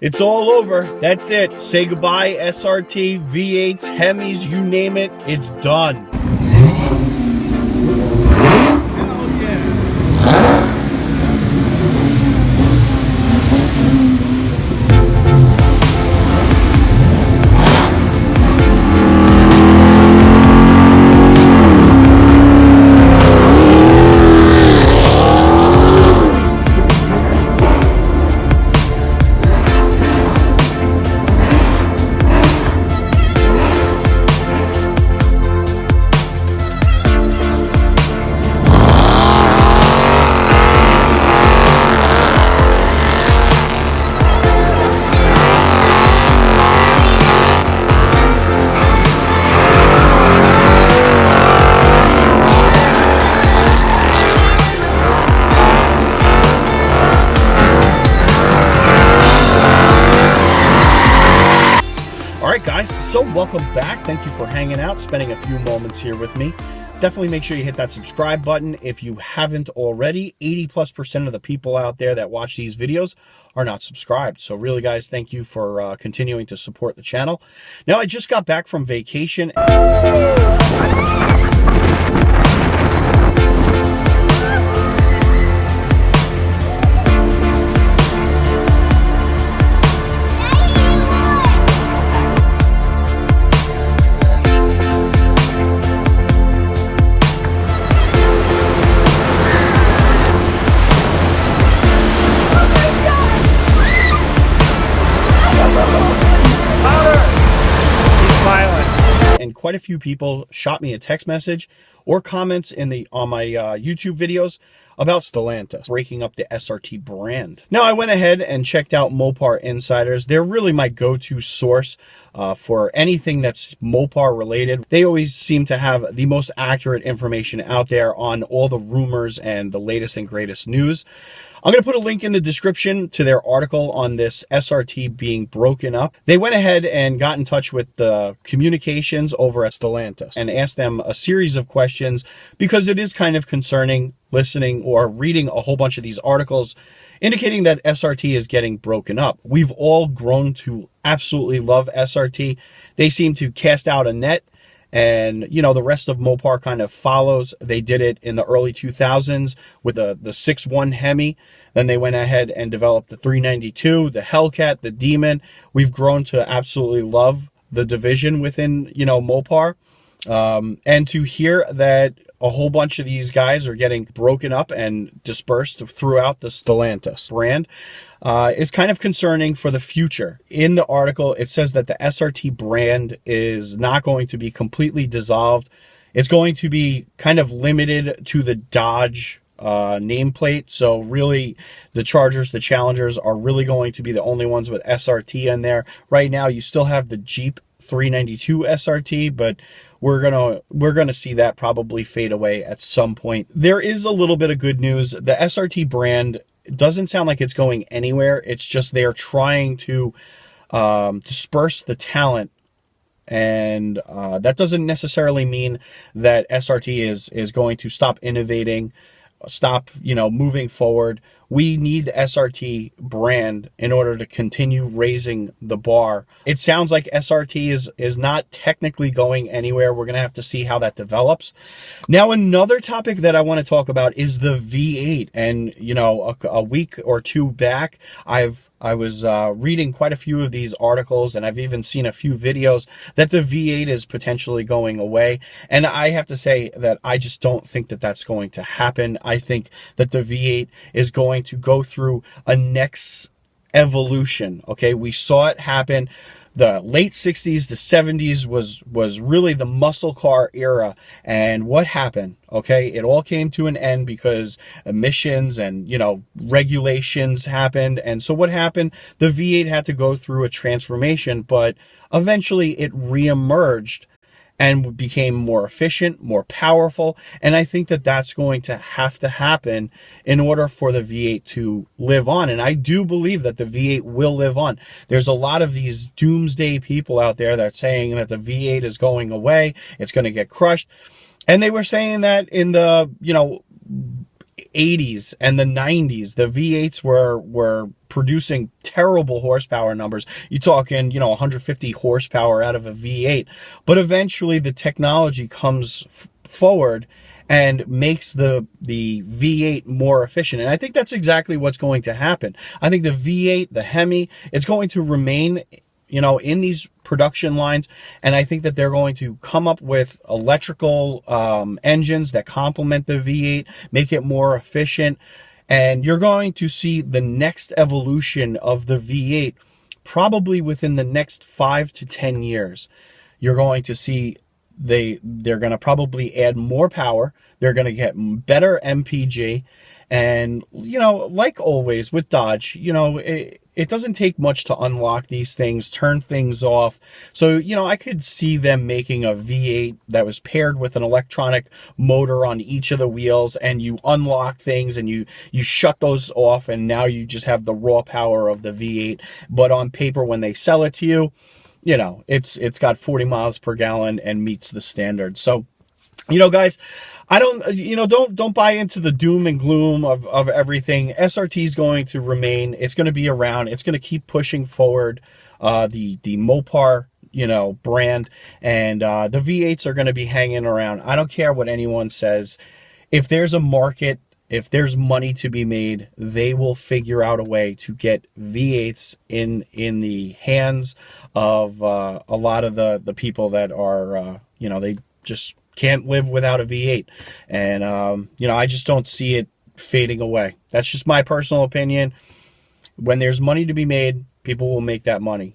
It's all over. That's it. Say goodbye, SRT, V8s, Hemis, you name it. It's done. Alright guys, so welcome back. Thank you for hanging out, spending a few moments here with me. Definitely make sure you hit that subscribe button if you haven't already. 80+% of the people out there that watch these videos are not subscribed. So really guys, thank you for continuing to support the channel. Now I just got back from vacation. And quite a few people shot me a text message or comments on my YouTube videos about Stallantis breaking up the SRT brand. Now I went ahead and checked out Mopar Insiders. They're really my go-to source for anything that's Mopar related. They always seem to have the most accurate information out there on all the rumors and the latest and greatest news. I'm going to put a link in the description to their article on this SRT being broken up. They went ahead and got in touch with the communications over at Stallantis and asked them a series of questions because it is kind of concerning listening or reading a whole bunch of these articles indicating that SRT is getting broken up. We've all grown to absolutely love SRT. They seem to cast out a net, and you know, the rest of Mopar kind of follows. They did it in the early 2000s with the 6.1 Hemi. Then they went ahead and developed the 392, the Hellcat, the Demon. We've grown to absolutely love the division within, you know, Mopar. And to hear that a whole bunch of these guys are getting broken up and dispersed throughout the Stallantis brand is kind of concerning for the future. In the article, it says that the SRT brand is not going to be completely dissolved. It's going to be kind of limited to the Dodge nameplate. So really the Chargers, the Challengers are really going to be the only ones with SRT in there. Right now you still have the Jeep 392 SRT, but we're gonna see that probably fade away at some point. There is a little bit of good news. The SRT brand doesn't sound like it's going anywhere. It's just they're trying to disperse the talent, and that doesn't necessarily mean that SRT is going to stop innovating, stop, you know, moving forward. We need the SRT brand in order to continue raising the bar. It sounds like SRT is not technically going anywhere. We're going to have to see how that develops. Now, another topic that I want to talk about is the V8. And, you know, a week or two back, I was reading quite a few of these articles, and I've even seen a few videos that the V8 is potentially going away. And I have to say that I just don't think that that's going to happen. I think that the V8 is going to go through a next evolution. Okay, we saw it happen. The late 60s to 70s was really the muscle car era. And what happened? Okay, it all came to an end because emissions and, you know, regulations happened. And so what happened? The V8 had to go through a transformation, but eventually it reemerged and became more efficient, more powerful. And I think that that's going to have to happen in order for the V8 to live on. And I do believe that the V8 will live on. There's a lot of these doomsday people out there that are saying that the V8 is going away, it's going to get crushed. And they were saying that in the, you know, 80s and the 90s, the V8s were producing terrible horsepower numbers. You're talking, 150 horsepower out of a V8. But eventually the technology comes forward and makes the V8 more efficient. And I think that's exactly what's going to happen. I think the V8, the Hemi, is going to remain, in these production lines. And I think that they're going to come up with electrical engines that complement the V8, make it more efficient. And you're going to see the next evolution of the V8 probably within the next 5 to 10 years. You're going to see they're going to probably add more power. They're going to get better MPG. And, like always with Dodge, it doesn't take much to unlock these things, turn things off. So, I could see them making a V8 that was paired with an electronic motor on each of the wheels, and you unlock things and you shut those off, and now you just have the raw power of the V8. But on paper, when they sell it to you, it's got 40 miles per gallon and meets the standard. So, guys, I don't buy into the doom and gloom of everything. SRT is going to remain. It's going to be around. It's going to keep pushing forward the Mopar, brand, and the V8s are going to be hanging around. I don't care what anyone says. If there's a market, if there's money to be made, they will figure out a way to get V8s in the hands of a lot of the people that are, they just can't live without a V8. And, I just don't see it fading away. That's just my personal opinion. When there's money to be made, people will make that money.